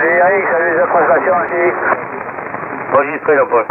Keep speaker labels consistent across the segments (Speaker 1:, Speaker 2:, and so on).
Speaker 1: Salut Eric, salut les prestations aussi.
Speaker 2: Enregistré, Jean-Paul.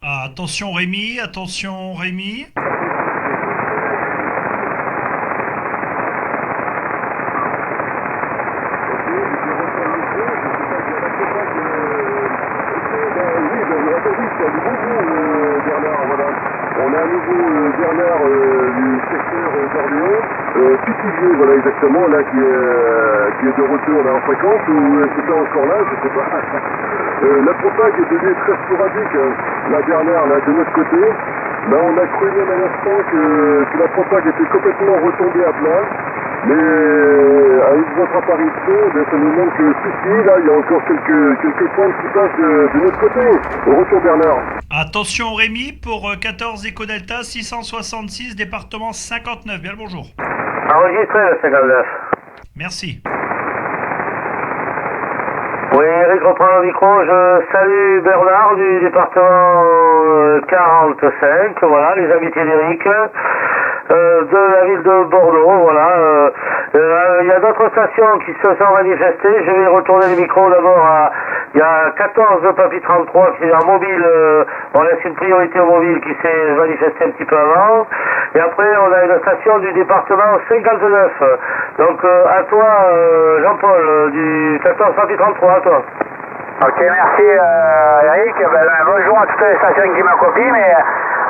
Speaker 3: Ah, attention Rémi, attention Rémi.
Speaker 4: On a un nouveau Bernard du secteur d'Orléans, Pitouvier, voilà exactement, là qui est de retour là en fréquence, ou c'est pas encore là, je sais pas. La propague est devenue très sporadique, la dernière là de notre côté. Là on a cru même à l'instant que la propague était complètement retombée à plat. Mais avec votre apparition, ça nous montre que si, là, il y a encore quelques points qui passent de notre côté. Au retour Bernard.
Speaker 3: Attention Rémi pour 14 Eco Delta 666 département 59. Bien le bonjour.
Speaker 2: Enregistré, le 59.
Speaker 3: Merci.
Speaker 2: Oui, Eric reprend le micro. Je salue Bernard du département 45. Voilà, les amitiés d'Eric. De la ville de Bordeaux, voilà. Il y a d'autres stations qui se sont manifestées. Je vais retourner le micro d'abord à... Il y a 14 Papy 33 qui est en mobile. On laisse une priorité au mobile qui s'est manifesté un petit peu avant. Et après, on a une station du département 59. Donc, à toi, Jean-Paul, du 14 Papy 33, à toi.
Speaker 1: Ok, merci Eric. Bonjour à toutes les stations qui me copient, mais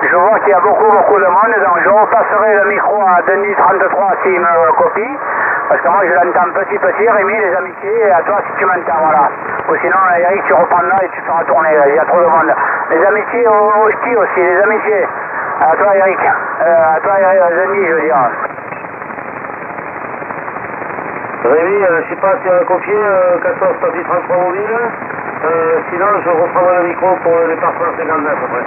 Speaker 1: je vois qu'il y a beaucoup de monde, donc je repasserai le micro à Denis 33 s'il me copie, parce que moi je l'entends petit, Rémi, les amitiés, et à toi si tu m'entends, voilà. Ou sinon Eric, tu reprendras et tu feras tourner, il y a trop de monde. Les amitiés au ski aussi, les amitiés. À toi Eric, Denis je veux dire.
Speaker 2: Rémi, je sais pas si on a confié 14 Papy 33 mobile. Sinon, je reprendrai le micro pour le département 59 après.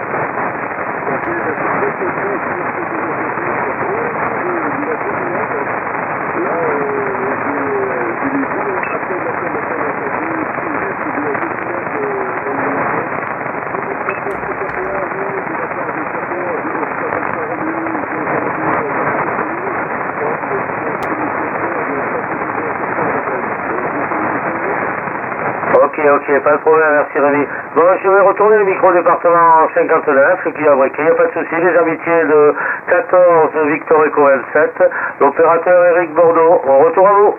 Speaker 2: Ok, pas de problème, merci Rémi. Bon, je vais retourner le micro département 59, qui a briqué, il n'y a pas de souci, les amitiés de 14 Victor Eco 27, l'opérateur Eric Bordeaux, on retourne à vous.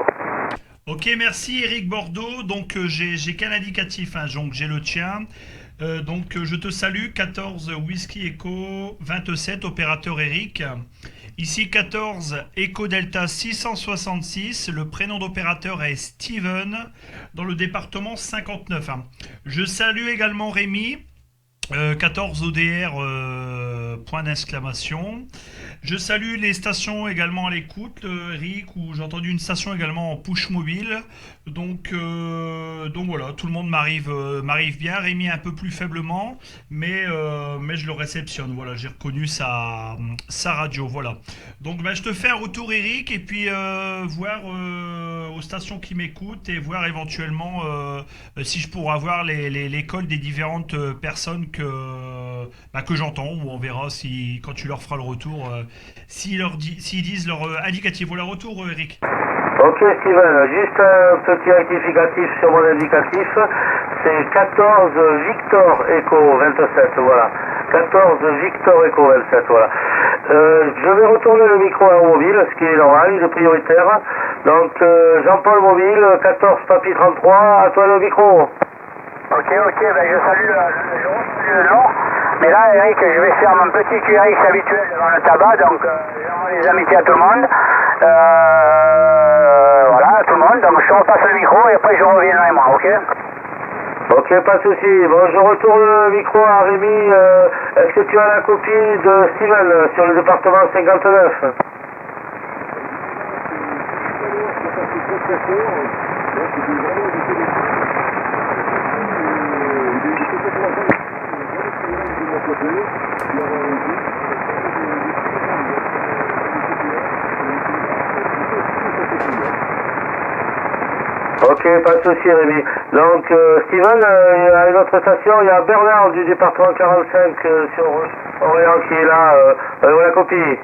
Speaker 3: Ok, merci Eric Bordeaux. Donc j'ai qu'un indicatif, hein, donc j'ai le tien. Donc je te salue, 14 Whisky Echo 27, opérateur Eric. Ici 14 Echo Delta 666, le prénom d'opérateur est Steven, dans le département 59. Je salue également Rémi, 14 ODR, point d'exclamation. Je salue les stations également à l'écoute, Eric, où j'ai entendu une station également en push mobile. Donc voilà, tout le monde m'arrive bien. Rémi un peu plus faiblement, mais je le réceptionne. Voilà, j'ai reconnu sa radio. Voilà. Donc je te fais un retour, Eric, et puis voir aux stations qui m'écoutent et voir éventuellement si je pourrais avoir les cols des différentes personnes que j'entends, ou on verra si quand tu leur feras le retour, s'ils disent leur indicatif. Voilà, retour, Eric.
Speaker 2: Ok Steven, juste un petit rectificatif sur mon indicatif, c'est 14 Victor Eco 27, voilà. 14 Victor Eco 27, voilà. Je vais retourner le micro à mobile, ce qui est normal, il est prioritaire. Donc Jean-Paul Mobile, 14 Papy 33, à toi le micro.
Speaker 1: Ok, je salue le nom. Mais là, Eric, je vais faire mon petit QRX habituel devant le tabac, donc j'envoie les amitiés à tout le monde. Voilà, à tout le monde. Donc je repasse le micro et après je reviendrai moi, ok?
Speaker 2: Ok, pas de souci. Bon, je retourne le micro à Rémi. Est-ce que tu as la copie de Steven sur le département 59? Ok, pas de souci Rémi. Donc Steven, il y a une autre station, il y a Bernard du département 45 sur Orléans qui est là, la copie.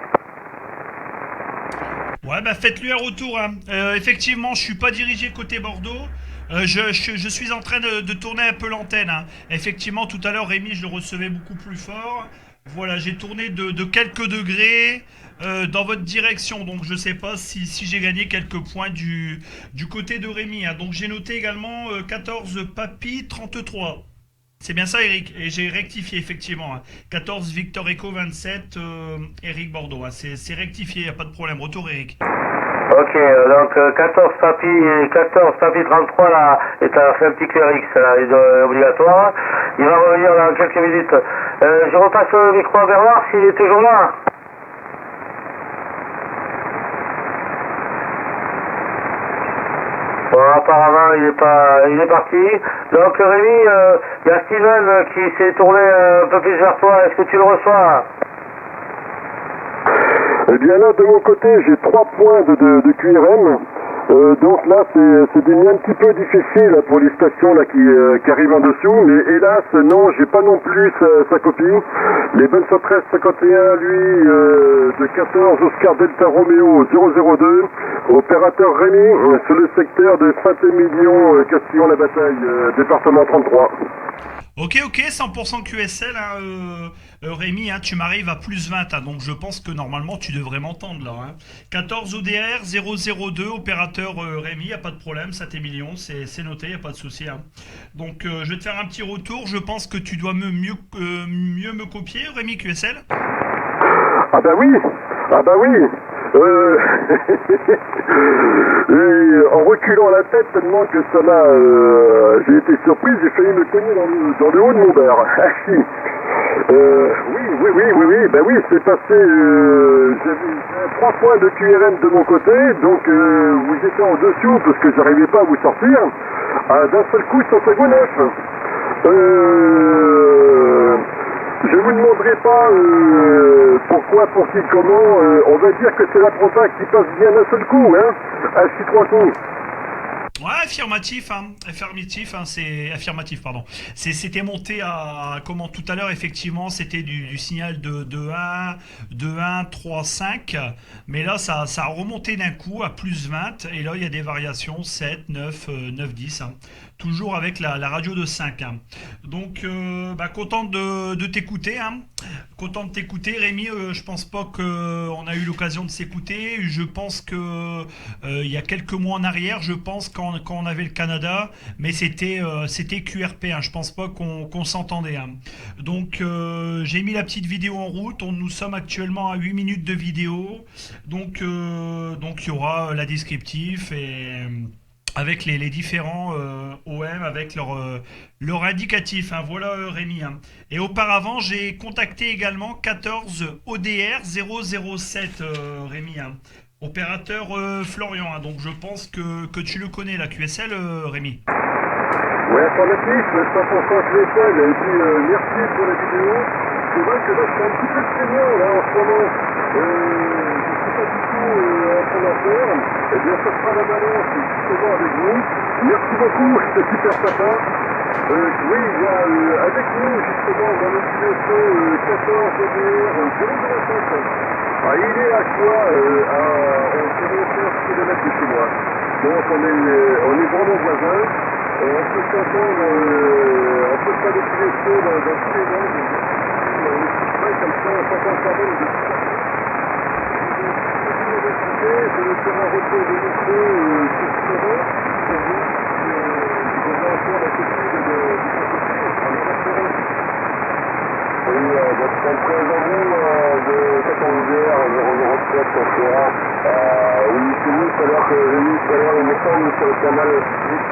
Speaker 3: Ouais, bah faites-lui un retour. Hein. Effectivement, je suis pas dirigé côté Bordeaux. Je suis en train de tourner un peu l'antenne. Hein. Effectivement, tout à l'heure, Rémi, je le recevais beaucoup plus fort. Voilà, j'ai tourné de quelques degrés dans votre direction. Donc, je sais pas si j'ai gagné quelques points du côté de Rémi. Hein. Donc, j'ai noté également 14 Papy 33. C'est bien ça, Eric. Et j'ai rectifié, effectivement. Hein. 14 Victor Echo 27, Eric Bordeaux. Hein. C'est rectifié, il n'y a pas de problème. Retour, Eric.
Speaker 2: Ok, donc 14 Papy 33 là, est à fait un petit QRX, là, il est obligatoire. Il va revenir dans quelques minutes. Je repasse le micro à Bernard s'il est toujours là. Bon, apparemment il est parti. Donc Rémi, il y a Steven qui s'est tourné un peu plus vers toi. Est-ce que tu le reçois?
Speaker 4: Eh bien là, de mon côté, j'ai 3 points de QRM. Donc là, c'est devenu un petit peu difficile pour les stations là, qui arrivent en dessous. Mais hélas, non, j'ai pas non plus sa copie. Les Benz 1351, lui, de 14 Oscar Delta Romeo 002. Opérateur Rémi, sur le secteur de Saint-Émilion, Castillon-la-Bataille, département 33.
Speaker 3: Ok, 100% QSL, hein, Rémi, hein, tu m'arrives à plus 20, hein, donc je pense que normalement tu devrais m'entendre là. Hein. 14 ODR 002, opérateur Rémi, y a pas de problème, Saint-Émilion, c'est noté, y a pas de souci. Hein. Donc je vais te faire un petit retour, je pense que tu dois mieux me copier, Rémi QSL.
Speaker 4: Ah bah oui. Et en reculant la tête tellement que ça m'a... j'ai été surpris, j'ai failli me cogner dans le haut de mon verre. Oui, c'est passé... j'avais 3 points de QRM de mon côté, donc vous étiez en dessous parce que j'arrivais pas à vous sortir. D'un seul coup, Santiago 9. Je vous demanderai pas pourquoi, pour qui, comment. On va dire que c'est la Propac qui passe bien d'un seul coup, hein. Ainsi 3 coups.
Speaker 3: Ouais, affirmatif, c'est affirmatif, pardon. C'était monté à comment tout à l'heure, effectivement, c'était du signal de 1, 3, 5, mais là ça a remonté d'un coup à plus 20, et là il y a des variations 7, 9, 9, 10. Hein. Toujours avec la radio de 5. Hein. Donc, content de t'écouter. Hein. Content de t'écouter, Rémi. Je pense pas qu'on a eu l'occasion de s'écouter. Je pense que il y a quelques mois en arrière, je pense quand on avait le Canada, mais c'était QRP. Hein. Je pense pas qu'on s'entendait. Hein. Donc, j'ai mis la petite vidéo en route. Nous sommes actuellement à 8 minutes de vidéo. Donc, il y aura la descriptif et avec les différents OM, avec leur indicatif. Hein. Voilà Rémi. Hein. Et auparavant, j'ai contacté également 14 ODR 007 Rémi. Hein. Opérateur Florian. Hein. Donc je pense que tu le connais, la QSL, Rémi.
Speaker 4: Ouais, informatif, 100% QSL. Et puis merci pour la vidéo. C'est vrai que là, je suis un petit peu craignant là en ce moment. Je ne suis pas du tout en train d'en faire. Eh bien, ça sera la balance justement avec vous. Merci beaucoup, c'est super sympa. Oui, il y a avec nous justement dans le QSC 14 ODR 007. Il est à quoi à environ 15 km de chez moi. Donc on est vraiment voisins. On peut s'entendre, on peut faire des QSC dans tous les langues. On est prêt comme ça, on s'entend quand même de tout. Je vais faire un retour de micro sur Florent pour voir si vous avez encore la copie de oui, votre très à vous de 14h 007 sur Florent. Oui, c'est nous, tout à l'heure que j'ai mis tout à l'heure, il me semble sur le canal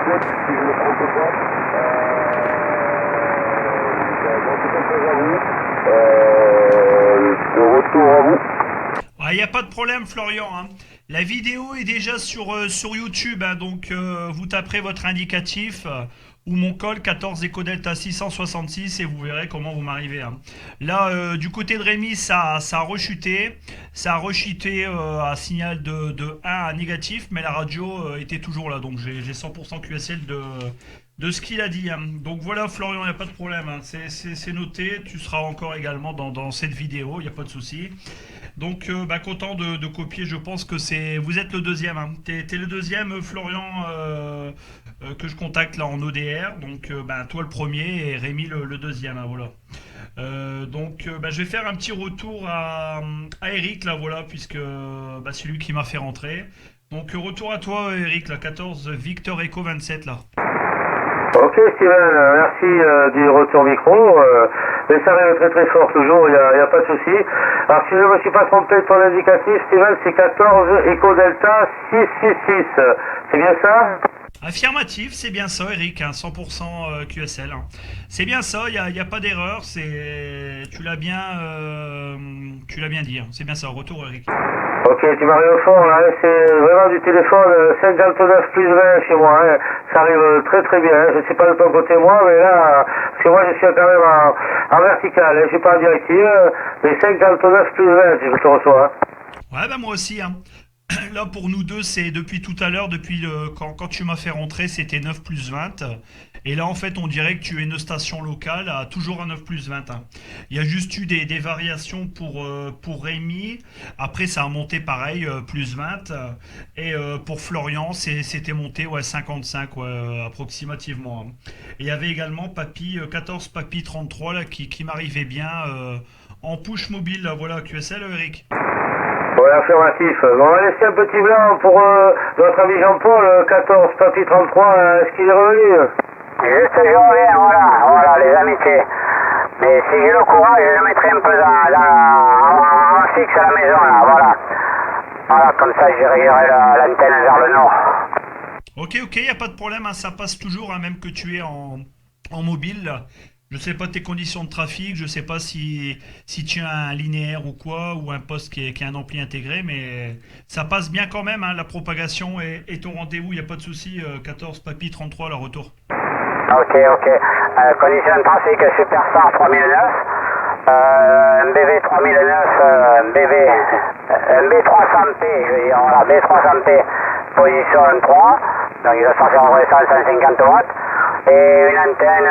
Speaker 4: 17, si je ne me trompe pas. Donc, c'est très à vous. De retour à vous.
Speaker 3: Ah, il n'y a pas de problème, Florian, hein. La vidéo est déjà sur YouTube, hein, donc vous taperez votre indicatif ou mon col 14 Eco Delta 666 et vous verrez comment vous m'arrivez, hein. Là, du côté de Rémi, ça a rechuté. Ça a rechuté à signal de 1 à négatif, mais la radio était toujours là, donc j'ai 100% QSL de ce qu'il a dit, hein. Donc voilà, Florian, il n'y a pas de problème, hein. C'est noté, tu seras encore également dans cette vidéo, il n'y a pas de souci. Donc, content de copier. Je pense que vous êtes le deuxième, hein. T'es le deuxième, Florian, que je contacte là en ODR. Donc, toi le premier et Rémi le deuxième, hein, voilà. Je vais faire un petit retour à Eric là, voilà, puisque c'est lui qui m'a fait rentrer. Donc, retour à toi, Eric, là, 14 Victor Echo 27 là.
Speaker 2: Ok Steven, merci du retour micro. Mais ça arrive très très fort toujours, il n'y a pas de souci. Alors si je ne me suis pas trompé de ton indicatif, Steven, c'est 14 Echo Delta 666. C'est bien ça?
Speaker 3: Affirmatif, c'est bien ça, Eric, hein, 100% QSL, hein. C'est bien ça, il n'y a pas d'erreur, tu l'as bien dit, hein. C'est bien ça, retour, Eric.
Speaker 2: Ok, tu m'arrives au fond là, c'est vraiment du téléphone 59 plus 20 chez moi, hein. Ça arrive très très bien, hein. Je ne sais pas de ton côté moi, mais là, parce que moi je suis quand même en vertical, hein. Je ne suis pas en directive, mais 59 plus 20 si je te reçois, hein.
Speaker 3: Ouais, moi aussi, hein. Là, pour nous deux, c'est depuis tout à l'heure, quand tu m'as fait rentrer, c'était 9 plus 20. Et là, en fait, on dirait que tu es une station locale à toujours à 9 plus 20, hein. Il y a juste eu des variations pour Rémi. Après, ça a monté pareil, plus 20. Et pour Florian, c'était monté 55, approximativement, hein. Et il y avait également 14 Papy 33 là, qui m'arrivait bien en push mobile. Là, voilà, QSL, Eric.
Speaker 2: Ouais, affirmatif. Bon, on va laisser un petit blanc pour notre ami Jean-Paul, 14 Papy 33, est-ce qu'il est revenu?
Speaker 1: Juste, je reviens, voilà, les amitiés. Mais si j'ai le courage, je le mettrai un peu en fixe à la maison, là, voilà. Voilà, comme ça, je dirigerai l'antenne vers le nord.
Speaker 3: Ok, il n'y a pas de problème, hein, ça passe toujours, hein, même que tu es en mobile, là. Je sais pas tes conditions de trafic, je sais pas si tu as un linéaire ou quoi, ou un poste qui a un ampli intégré, mais ça passe bien quand même, hein, la propagation est au rendez-vous, il n'y a pas de souci, 14 Papy 33, le retour.
Speaker 1: Ok. Condition de trafic, Superstar 3009, MBV 3009, MB 300P, je veux dire, voilà, B300P, position 3, donc il doit sortir en vrai 150 watts. Et une antenne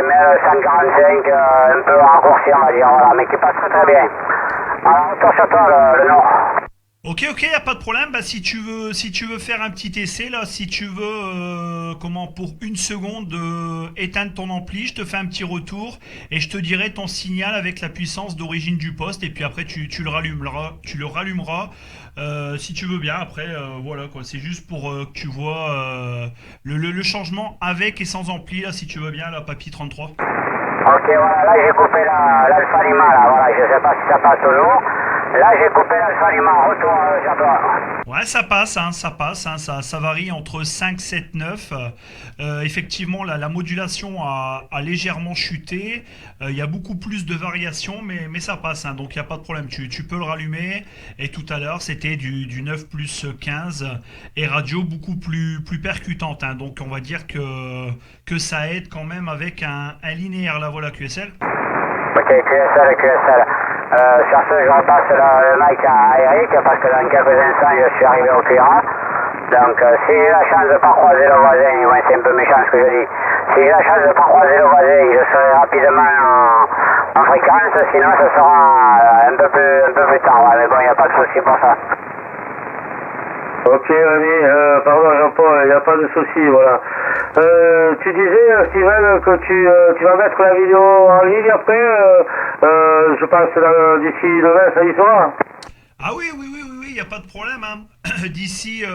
Speaker 1: ML 145, un peu raccourcie, on va dire, voilà, mais qui passe très très bien. Alors, retour sur toi, le nord.
Speaker 3: Ok, y a pas de problème. Si tu veux faire un petit essai là, si tu veux, pour une seconde éteindre ton ampli, je te fais un petit retour et je te dirai ton signal avec la puissance d'origine du poste et puis après tu le rallumeras, si tu veux bien. Après, voilà quoi. C'est juste pour que tu vois le changement avec et sans ampli là, si tu veux bien, la Papy 33.
Speaker 1: Ok, voilà, là j'ai coupé l'Alpha Lima là, voilà, je sais pas si ça passe toujours. Là, j'ai coupé l'Alpha Lima, retour sur toi.
Speaker 3: Ouais, ça passe, hein, ça varie entre 5, 7, 9. Effectivement, la modulation a légèrement chuté. Il y a beaucoup plus de variations, mais ça passe, hein, donc il n'y a pas de problème. Tu peux le rallumer. Et tout à l'heure, c'était du 9 plus 15 et radio beaucoup plus percutante, hein, donc on va dire que ça aide quand même avec un linéaire. Là, voilà, QSL.
Speaker 1: Ok, QSL. Sur ce, je repasse le mic à Eric parce que dans quelques instants, je suis arrivé au client. Donc, si j'ai la chance de ne pas croiser le voisin, ouais, c'est un peu méchant ce que je dis. Si j'ai la chance de ne pas croiser le voisin, je serai rapidement en fréquence, sinon ce sera un peu plus tard. Ouais, mais bon, il n'y a pas de souci pour ça.
Speaker 2: Ok, pardon Jean-Paul, il n'y a pas de souci, voilà. Tu disais, Steven, que tu vas mettre la vidéo en ligne après, je pense d'ici demain, ça y sera.
Speaker 3: Ah oui, il n'y a pas de problème, hein. D'ici,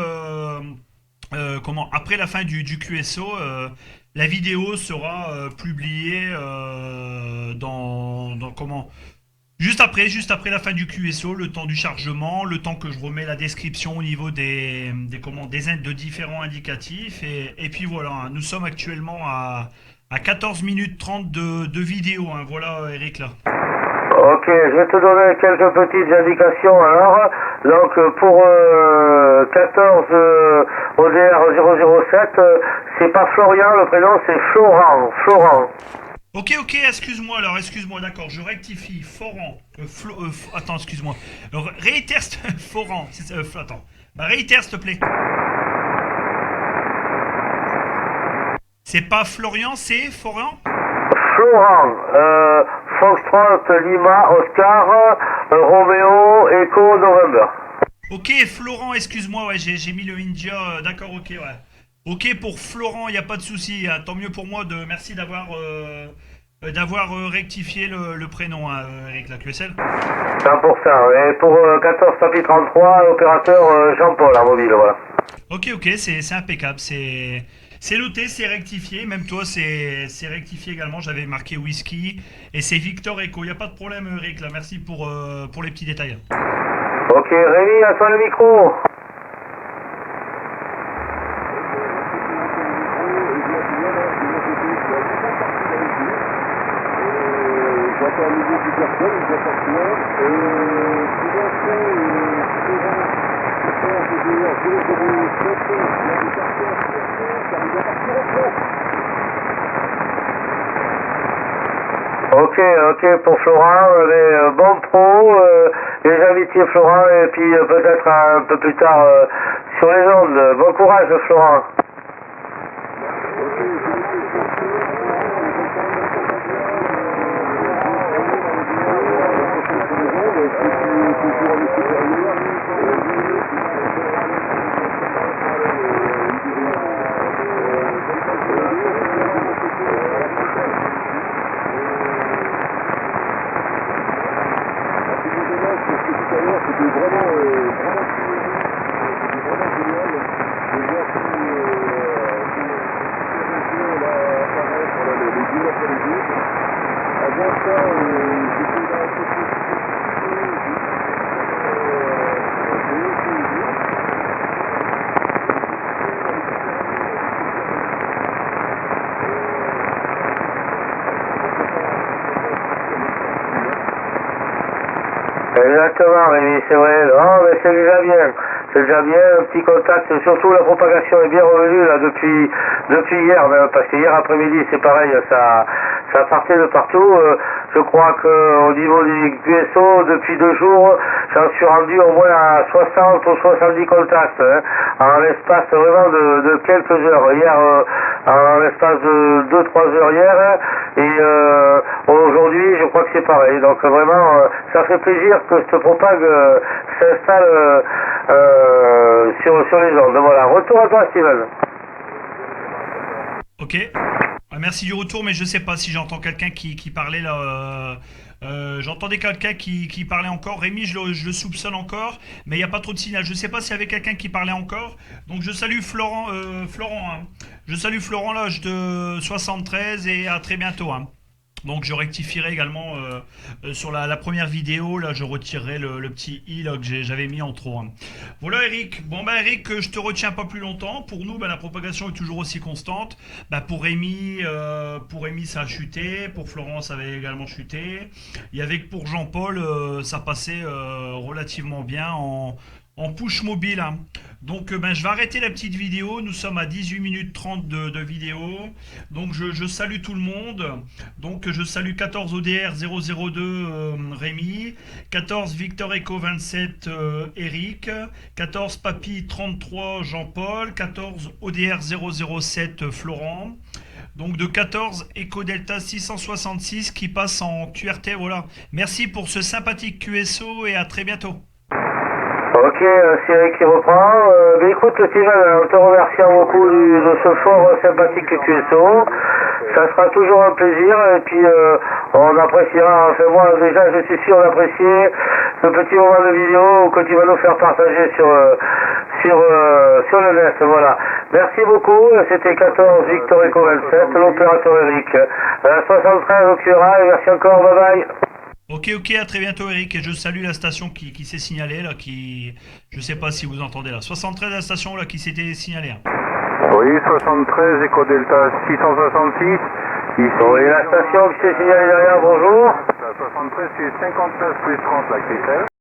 Speaker 3: après la fin du QSO, la vidéo sera publiée juste après la fin du QSO, le temps du chargement, le temps que je remets la description au niveau des différents indicatifs. Et puis voilà, hein, nous sommes actuellement à 14 minutes 30 de vidéo, hein, voilà, Eric, là.
Speaker 2: Ok, je vais te donner quelques petites indications alors. Donc pour 14 ODR 007, c'est pas Florian, le prénom c'est Florent. Florent.
Speaker 3: Ok, excuse-moi alors, excuse-moi, d'accord, je rectifie. Florent. Attends, excuse-moi. Réitère, Florent. Attends. Bah, réitère, s'il te plaît. C'est pas Florian, c'est Florent.
Speaker 2: Florent, Foxtrot, Lima, Oscar, Romeo, Echo, November.
Speaker 3: Ok, Florent, excuse-moi, ouais, j'ai mis le India, d'accord, ok, ouais. Ok, pour Florent, il n'y a pas de souci, hein, tant mieux pour moi, merci d'avoir rectifié le prénom, hein, Eric, la QSL.
Speaker 2: 100%, et pour 14 Papi 33, opérateur Jean-Paul en mobile, voilà.
Speaker 3: Ok, c'est impeccable, c'est noté, c'est rectifié, même toi c'est rectifié également, j'avais marqué whisky, et c'est Victor Echo, il n'y a pas de problème Eric, là, merci pour les petits détails.
Speaker 2: Ok, Rémi, à toi le micro.
Speaker 4: J'entends à nouveau plus personne, j'entends rien.
Speaker 2: Ok, pour Florent, les bons pros, les amitiés Florent, et puis peut-être un peu plus tard sur les ondes. Bon courage Florent. Exactement, Rémi, c'est vrai. Non, mais c'est déjà bien. C'est déjà bien, un petit contact. Surtout la propagation est bien revenue là depuis hier, même, parce que hier après-midi, c'est pareil, ça partait de partout. Je crois qu'au niveau du QSO, depuis 2 jours, j'en suis rendu au moins à 60 ou 70 contacts, hein, en l'espace vraiment de quelques heures. Hier, en l'espace de 2-3 heures hier, et aujourd'hui, je crois que c'est pareil. Donc vraiment, ça fait plaisir que cette propague s'installe sur les ondes. Voilà, retour à toi, Steven.
Speaker 3: Ok. Merci du retour, mais je sais pas si j'entends quelqu'un qui parlait là. J'entendais quelqu'un qui parlait encore. Rémi, je le soupçonne encore, mais il n'y a pas trop de signal. Je sais pas s'il y avait quelqu'un qui parlait encore. Donc je salue Florent. Hein. Je salue Florent, l'âge de 73, et à très bientôt. Hein. Donc je rectifierai également sur la première vidéo, là je retirerai le petit i là, que j'avais mis en trop. Hein. Voilà Eric, bon bah Eric, je te retiens pas plus longtemps. Pour nous, bah, la propagation est toujours aussi constante. Bah, pour Rémi ça a chuté, pour Florent ça avait également chuté. Et avec pour Jean-Paul, ça passait relativement bien en push mobile. Hein. Donc ben, je vais arrêter la petite vidéo, nous sommes à 18 minutes 30 de vidéo, donc je salue tout le monde, donc je salue 14 ODR 002 Rémi, 14 Victor Echo 27 Eric, 14 Papy 33 Jean-Paul, 14 ODR 007 Florent, donc de 14 Echo Delta 666 qui passe en QRT, voilà. Merci pour ce sympathique QSO et à très bientôt.
Speaker 2: Ok, c'est Eric qui reprend. Mais écoute, Steven, en te remerciant beaucoup de ce fort sympathique QSO. Ça sera toujours un plaisir, et puis on appréciera, enfin moi déjà je suis sûr d'apprécier ce petit moment de vidéo que tu vas nous faire partager sur le net. Voilà. Merci beaucoup, c'était 14 Victor Echo 27, l'opérateur Eric. 73 au Cura, et merci encore, bye bye.
Speaker 3: Ok, à très bientôt Eric, et je salue la station qui s'est signalée là, je sais pas si vous entendez là, 73 la station là qui s'était signalée. Hein.
Speaker 1: Oui, 73 Echo Delta 666. Ici.
Speaker 2: Oui, la station qui s'est signalée derrière, bonjour.
Speaker 4: 73 c'est 59 plus 30 la Christelle.